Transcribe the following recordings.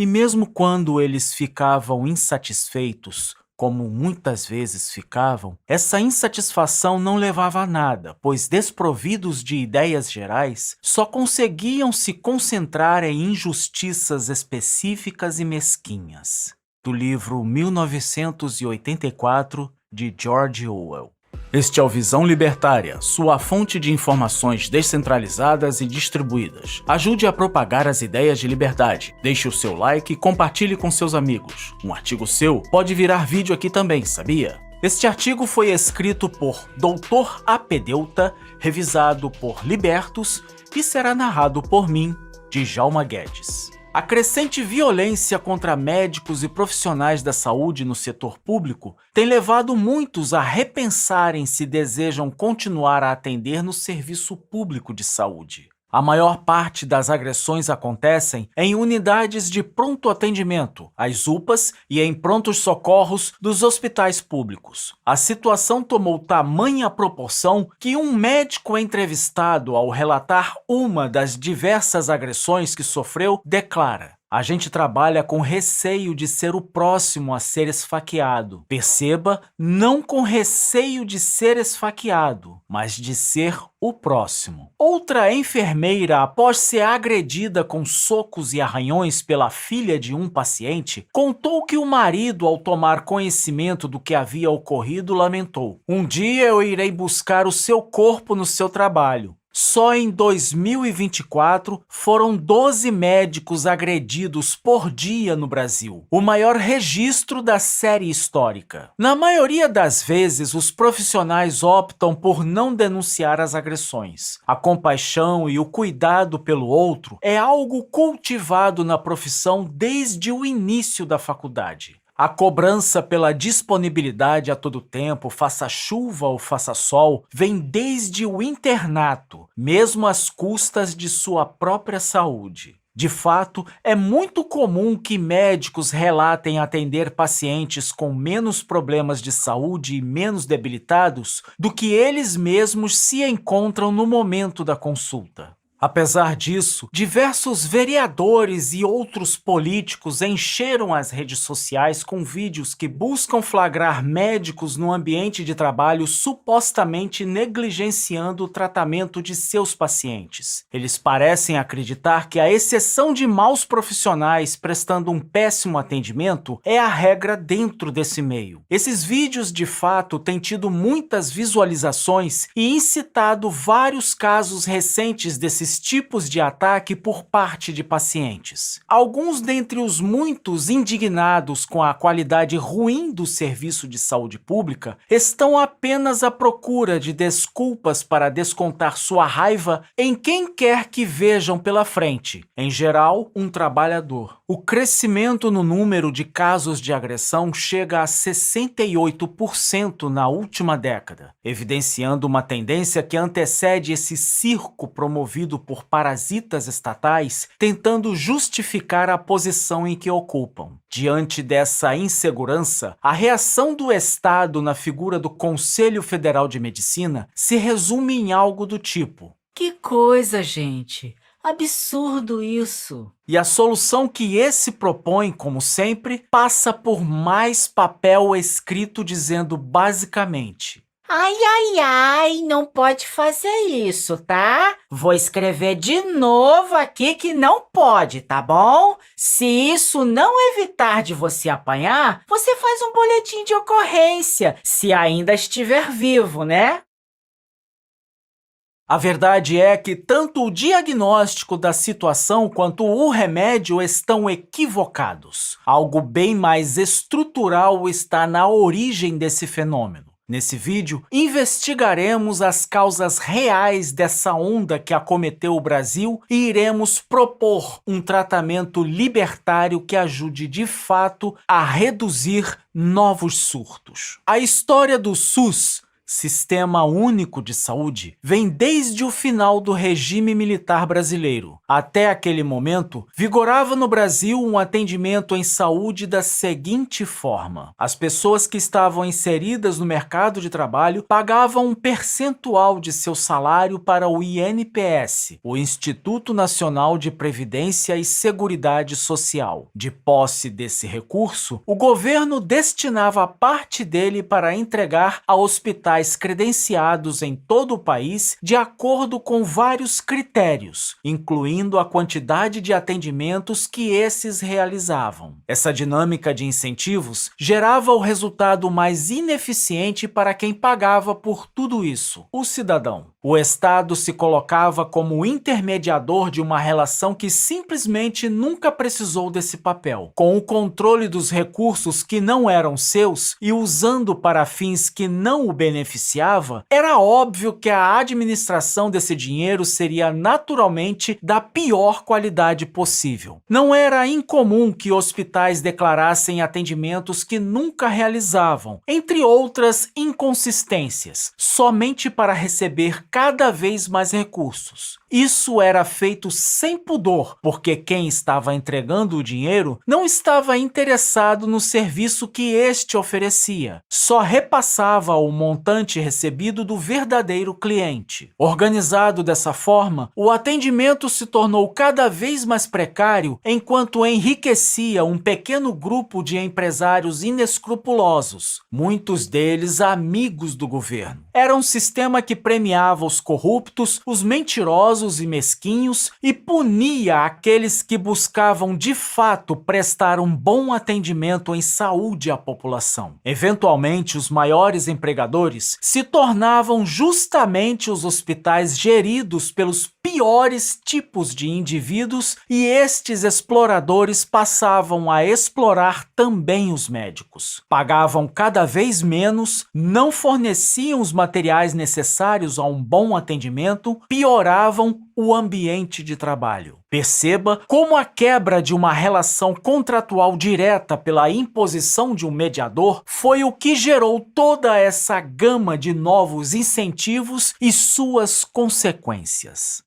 E mesmo quando eles ficavam insatisfeitos, como muitas vezes ficavam, essa insatisfação não levava a nada, pois desprovidos de ideias gerais, só conseguiam se concentrar em injustiças específicas e mesquinhas. Do livro 1984, de George Orwell. Este é o Visão Libertária, sua fonte de informações descentralizadas e distribuídas. Ajude a propagar as ideias de liberdade. Deixe o seu like e compartilhe com seus amigos. Um artigo seu pode virar vídeo aqui também, sabia? Este artigo foi escrito por Dr. Apedeuta, revisado por Libertus e será narrado por mim, Djalma Guedes. A crescente violência contra médicos e profissionais da saúde no setor público tem levado muitos a repensarem se desejam continuar a atender no serviço público de saúde. A maior parte das agressões acontecem em unidades de pronto atendimento, as UPAs, e em prontos socorros dos hospitais públicos. A situação tomou tamanha proporção que um médico entrevistado, ao relatar uma das diversas agressões que sofreu, declara: "A gente trabalha com receio de ser o próximo a ser esfaqueado. Perceba, não com receio de ser esfaqueado, mas de ser o próximo." Outra enfermeira, após ser agredida com socos e arranhões pela filha de um paciente, contou que o marido, ao tomar conhecimento do que havia ocorrido, lamentou: "Um dia eu irei buscar o seu corpo no seu trabalho." Só em 2024 foram 12 médicos agredidos por dia no Brasil, o maior registro da série histórica. Na maioria das vezes, os profissionais optam por não denunciar as agressões. A compaixão e o cuidado pelo outro é algo cultivado na profissão desde o início da faculdade. A cobrança pela disponibilidade a todo tempo, faça chuva ou faça sol, vem desde o internato, mesmo às custas de sua própria saúde. De fato, é muito comum que médicos relatem atender pacientes com menos problemas de saúde e menos debilitados do que eles mesmos se encontram no momento da consulta. Apesar disso, diversos vereadores e outros políticos encheram as redes sociais com vídeos que buscam flagrar médicos no ambiente de trabalho supostamente negligenciando o tratamento de seus pacientes. Eles parecem acreditar que a exceção de maus profissionais prestando um péssimo atendimento é a regra dentro desse meio. Esses vídeos, de fato, têm tido muitas visualizações e incitado vários casos recentes desses tipos de ataque por parte de pacientes. Alguns dentre os muitos indignados com a qualidade ruim do serviço de saúde pública estão apenas à procura de desculpas para descontar sua raiva em quem quer que vejam pela frente, em geral, um trabalhador. O crescimento no número de casos de agressão chega a 68% na última década, evidenciando uma tendência que antecede esse circo promovido por parasitas estatais tentando justificar a posição em que ocupam. Diante dessa insegurança, a reação do Estado na figura do Conselho Federal de Medicina se resume em algo do tipo: "Que coisa, gente! Absurdo isso!" E a solução que esse propõe, como sempre, passa por mais papel escrito dizendo basicamente: "Ai, ai, ai, não pode fazer isso, tá? Vou escrever de novo aqui que não pode, tá bom? Se isso não evitar de você apanhar, você faz um boletim de ocorrência, se ainda estiver vivo, né?" A verdade é que tanto o diagnóstico da situação quanto o remédio estão equivocados. Algo bem mais estrutural está na origem desse fenômeno. Nesse vídeo, investigaremos as causas reais dessa onda que acometeu o Brasil e iremos propor um tratamento libertário que ajude de fato a reduzir novos surtos. A história do SUS Sistema Único de Saúde vem desde o final do regime militar brasileiro. Até aquele momento, vigorava no Brasil um atendimento em saúde da seguinte forma: as pessoas que estavam inseridas no mercado de trabalho pagavam um percentual de seu salário para o INPS, o Instituto Nacional de Previdência e Seguridade Social. De posse desse recurso, o governo destinava parte dele para entregar a hospitais credenciados em todo o país de acordo com vários critérios, incluindo a quantidade de atendimentos que esses realizavam. Essa dinâmica de incentivos gerava o resultado mais ineficiente para quem pagava por tudo isso: o cidadão. O Estado se colocava como intermediador de uma relação que simplesmente nunca precisou desse papel. Com o controle dos recursos que não eram seus e usando para fins que não o beneficiava, era óbvio que a administração desse dinheiro seria naturalmente da pior qualidade possível. Não era incomum que hospitais declarassem atendimentos que nunca realizavam, entre outras inconsistências, somente para receber cada vez mais recursos. Isso era feito sem pudor, porque quem estava entregando o dinheiro não estava interessado no serviço que este oferecia, só repassava o montante recebido do verdadeiro cliente. Organizado dessa forma, o atendimento se tornou cada vez mais precário, enquanto enriquecia um pequeno grupo de empresários inescrupulosos, muitos deles amigos do governo. Era um sistema que premiava os corruptos, os mentirosos e mesquinhos e punia aqueles que buscavam de fato prestar um bom atendimento em saúde à população. Eventualmente, os maiores empregadores se tornavam justamente os hospitais geridos pelos piores tipos de indivíduos, e estes exploradores passavam a explorar também os médicos. Pagavam cada vez menos, não forneciam os materiais necessários a um bom atendimento, pioravam o ambiente de trabalho. Perceba como a quebra de uma relação contratual direta pela imposição de um mediador foi o que gerou toda essa gama de novos incentivos e suas consequências.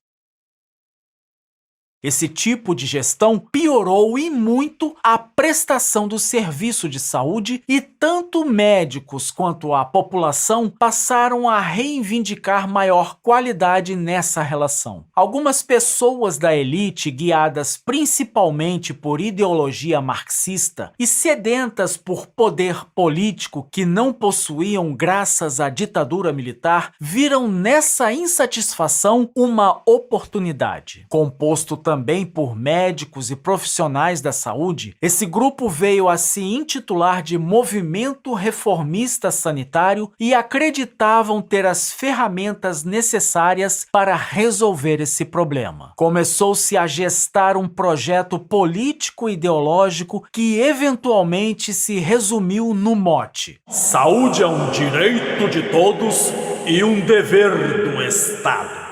Esse tipo de gestão piorou e muito a prestação do serviço de saúde, e tanto médicos quanto a população passaram a reivindicar maior qualidade nessa relação. Algumas pessoas da elite, guiadas principalmente por ideologia marxista e sedentas por poder político que não possuíam graças à ditadura militar, viram nessa insatisfação uma oportunidade. Composto também por médicos e profissionais da saúde, esse grupo veio a se intitular de Movimento Reformista Sanitário e acreditavam ter as ferramentas necessárias para resolver esse problema. Começou-se a gestar um projeto político-ideológico que eventualmente se resumiu no mote: saúde é um direito de todos e um dever do Estado.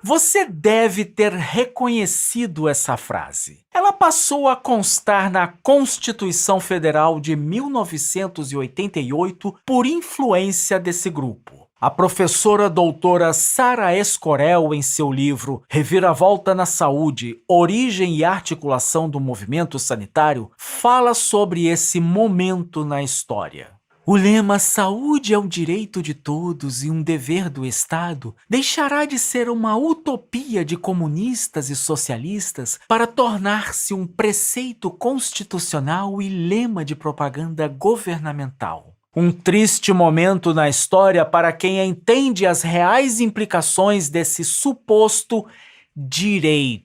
Você deve ter reconhecido essa frase. Ela passou a constar na Constituição Federal de 1988 por influência desse grupo. A professora doutora Sara Escorel, em seu livro Reviravolta na Saúde, Origem e Articulação do Movimento Sanitário, fala sobre esse momento na história. O lema "saúde é um direito de todos e um dever do Estado" deixará de ser uma utopia de comunistas e socialistas para tornar-se um preceito constitucional e lema de propaganda governamental. Um triste momento na história para quem entende as reais implicações desse suposto direito.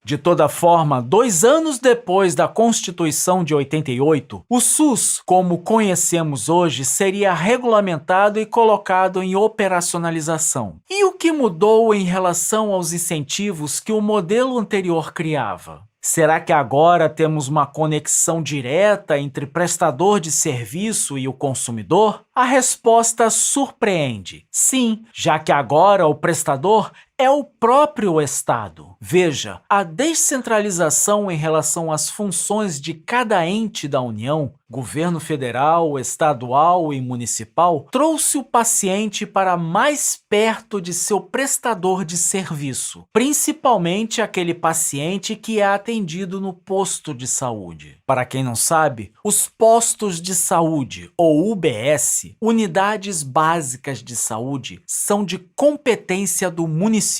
De toda forma, 2 anos depois da Constituição de 88, o SUS, como conhecemos hoje, seria regulamentado e colocado em operacionalização. E o que mudou em relação aos incentivos que o modelo anterior criava? Será que agora temos uma conexão direta entre prestador de serviço e o consumidor? A resposta surpreende. Sim, já que agora o prestador é o próprio Estado. Veja, a descentralização em relação às funções de cada ente da União, governo federal, estadual e municipal, trouxe o paciente para mais perto de seu prestador de serviço, principalmente aquele paciente que é atendido no posto de saúde. Para quem não sabe, os postos de saúde, ou UBS, Unidades Básicas de Saúde, são de competência do município.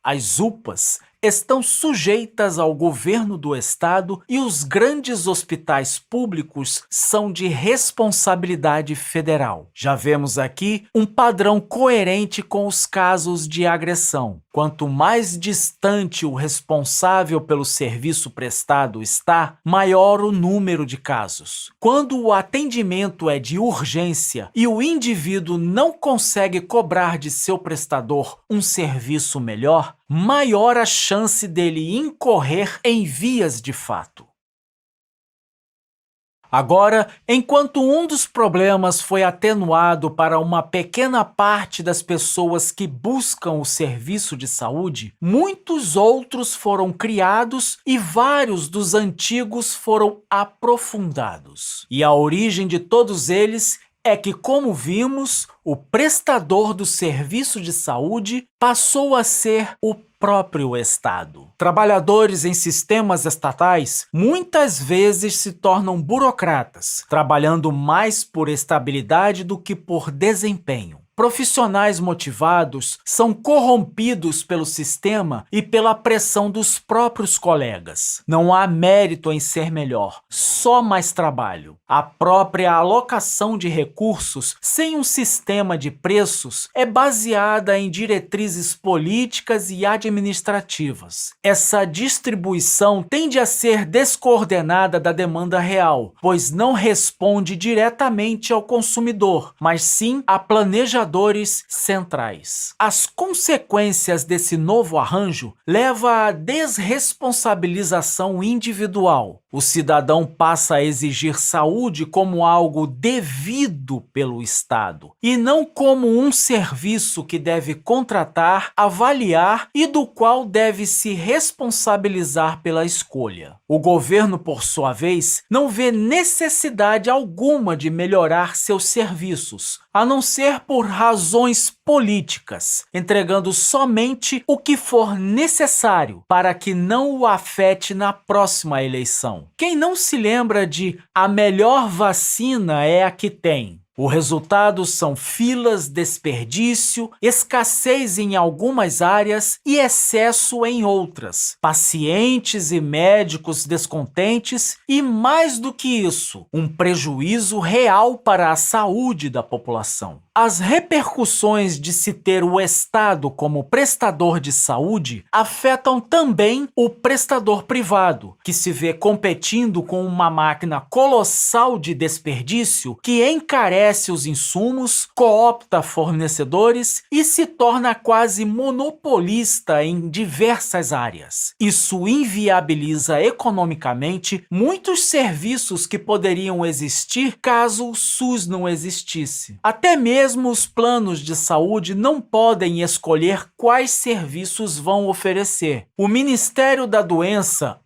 As UPAs estão sujeitas ao governo do estado e os grandes hospitais públicos são de responsabilidade federal. Já vemos aqui um padrão coerente com os casos de agressão. Quanto mais distante o responsável pelo serviço prestado está, maior o número de casos. Quando o atendimento é de urgência e o indivíduo não consegue cobrar de seu prestador um serviço melhor, maior a chance dele incorrer em vias de fato. Agora, enquanto um dos problemas foi atenuado para uma pequena parte das pessoas que buscam o serviço de saúde, muitos outros foram criados e vários dos antigos foram aprofundados. E a origem de todos eles é que, como vimos, o prestador do serviço de saúde passou a ser o próprio Estado. Trabalhadores em sistemas estatais muitas vezes se tornam burocratas, trabalhando mais por estabilidade do que por desempenho. Profissionais motivados são corrompidos pelo sistema e pela pressão dos próprios colegas. Não há mérito em ser melhor, só mais trabalho. A própria alocação de recursos sem um sistema de preços é baseada em diretrizes políticas e administrativas. Essa distribuição tende a ser descoordenada da demanda real, pois não responde diretamente ao consumidor, mas sim a planejadores centrais. As consequências desse novo arranjo levam à desresponsabilização individual. O cidadão passa a exigir saúde como algo devido pelo Estado e não como um serviço que deve contratar, avaliar e do qual deve se responsabilizar pela escolha. O governo, por sua vez, não vê necessidade alguma de melhorar seus serviços, a não ser por razões políticas, entregando somente o que for necessário para que não o afete na próxima eleição. Quem não se lembra de "a melhor vacina é a que tem"? O resultado são filas, desperdício, escassez em algumas áreas e excesso em outras, pacientes e médicos descontentes e, mais do que isso, um prejuízo real para a saúde da população. As repercussões de se ter o Estado como prestador de saúde afetam também o prestador privado, que se vê competindo com uma máquina colossal de desperdício que encarece os insumos, coopta fornecedores e se torna quase monopolista em diversas áreas. Isso inviabiliza economicamente muitos serviços que poderiam existir caso o SUS não existisse. Até mesmo os planos de saúde não podem escolher quais serviços vão oferecer. O Ministério da Doença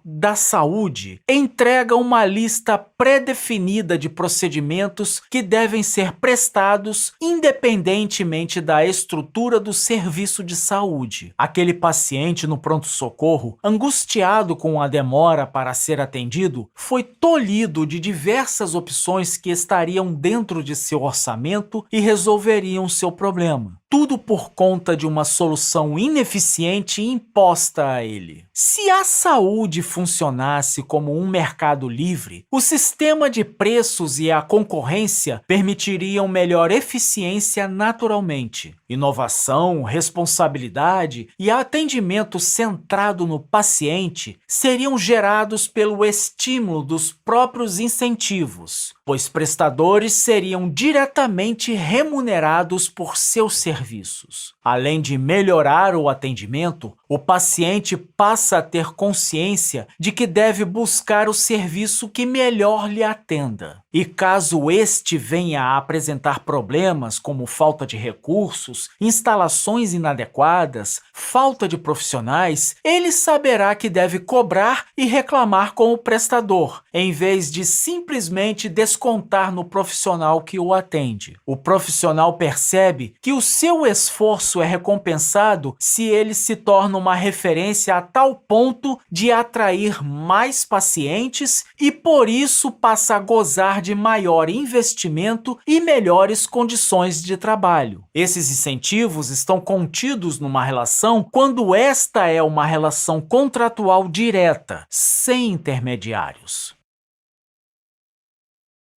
da Saúde, entrega uma lista pré-definida de procedimentos que devem ser prestados independentemente da estrutura do serviço de saúde. Aquele paciente no pronto-socorro, angustiado com a demora para ser atendido, foi tolhido de diversas opções que estariam dentro de seu orçamento e resolveriam seu problema. Tudo por conta de uma solução ineficiente imposta a ele. Se a saúde funcionasse como um mercado livre, o sistema de preços e a concorrência permitiriam melhor eficiência naturalmente. Inovação, responsabilidade e atendimento centrado no paciente seriam gerados pelo estímulo dos próprios incentivos, pois prestadores seriam diretamente remunerados por seus serviços. Além de melhorar o atendimento, O paciente passa a ter consciência de que deve buscar o serviço que melhor lhe atenda. E caso este venha a apresentar problemas como falta de recursos, instalações inadequadas, falta de profissionais, ele saberá que deve cobrar e reclamar com o prestador, em vez de simplesmente descontar no profissional que o atende. O profissional percebe que o seu esforço é recompensado se ele se torna uma referência a tal ponto de atrair mais pacientes e, por isso, passa a gozar de maior investimento e melhores condições de trabalho. Esses incentivos estão contidos numa relação quando esta é uma relação contratual direta, sem intermediários.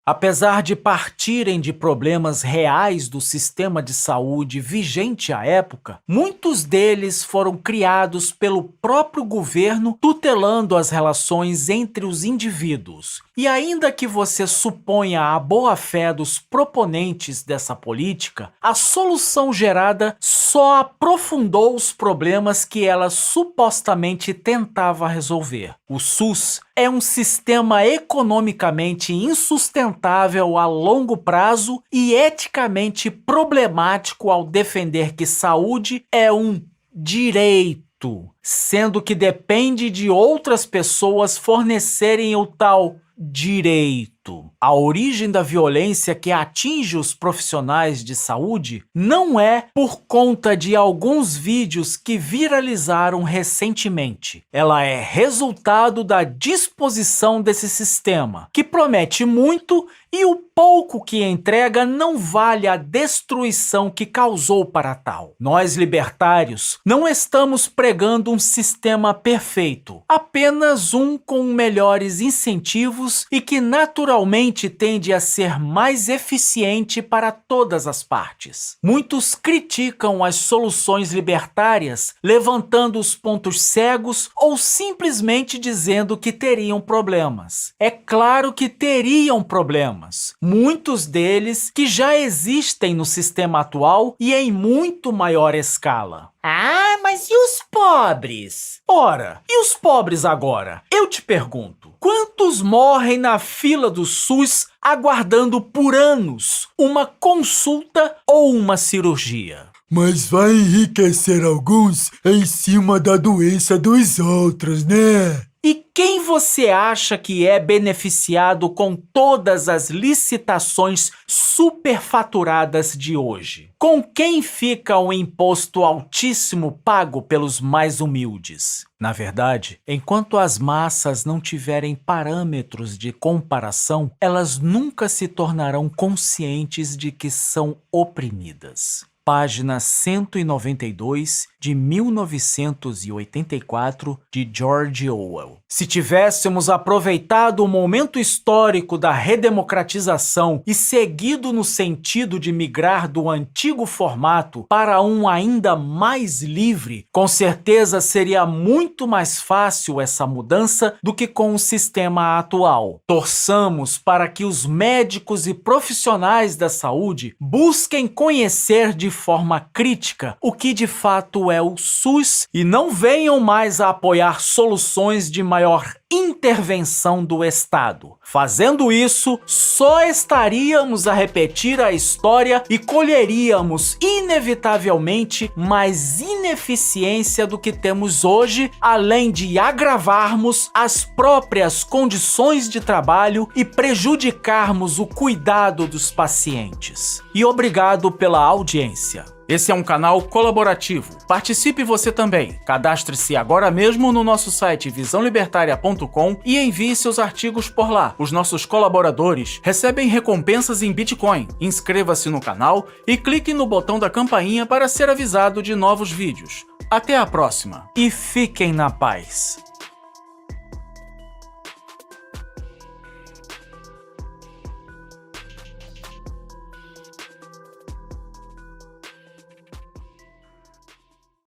Apesar de partirem de problemas reais do sistema de saúde vigente à época, muitos deles foram criados pelo próprio governo tutelando as relações entre os indivíduos. E ainda que você suponha a boa-fé dos proponentes dessa política, a solução gerada só aprofundou os problemas que ela supostamente tentava resolver. O SUS é um sistema economicamente insustentável a longo prazo e eticamente problemático ao defender que saúde é um direito, sendo que depende de outras pessoas fornecerem o tal direito. A origem da violência que atinge os profissionais de saúde não é por conta de alguns vídeos que viralizaram recentemente. Ela é resultado da disposição desse sistema, que promete muito e o pouco que entrega não vale a destruição que causou para tal. Nós, libertários, não estamos pregando um sistema perfeito, apenas um com melhores incentivos e que naturalmente tende a ser mais eficiente para todas as partes. Muitos criticam as soluções libertárias, levantando os pontos cegos ou simplesmente dizendo que teriam problemas. É claro que teriam problemas, muitos deles que já existem no sistema atual e em muito maior escala. Ah, mas e os pobres? Ora, e os pobres agora? Eu te pergunto, quantos morrem na fila do SUS aguardando por anos uma consulta ou uma cirurgia? Mas vai enriquecer alguns em cima da doença dos outros, né? E quem você acha que é beneficiado com todas as licitações superfaturadas de hoje? Com quem fica o imposto altíssimo pago pelos mais humildes? Na verdade, enquanto as massas não tiverem parâmetros de comparação, elas nunca se tornarão conscientes de que são oprimidas. Página 192, de 1984, de George Orwell. Se tivéssemos aproveitado o momento histórico da redemocratização e seguido no sentido de migrar do antigo formato para um ainda mais livre, com certeza seria muito mais fácil essa mudança do que com o sistema atual. Torçamos para que os médicos e profissionais da saúde busquem conhecer de forma crítica o que de fato é o SUS e não venham mais a apoiar soluções de maior intervenção do Estado. Fazendo isso, só estaríamos a repetir a história e colheríamos inevitavelmente mais ineficiência do que temos hoje, além de agravarmos as próprias condições de trabalho e prejudicarmos o cuidado dos pacientes. E obrigado pela audiência. Esse é um canal colaborativo. Participe você também. Cadastre-se agora mesmo no nosso site visãolibertaria.com e envie seus artigos por lá. Os nossos colaboradores recebem recompensas em Bitcoin. Inscreva-se no canal e clique no botão da campainha para ser avisado de novos vídeos. Até a próxima e fiquem na paz.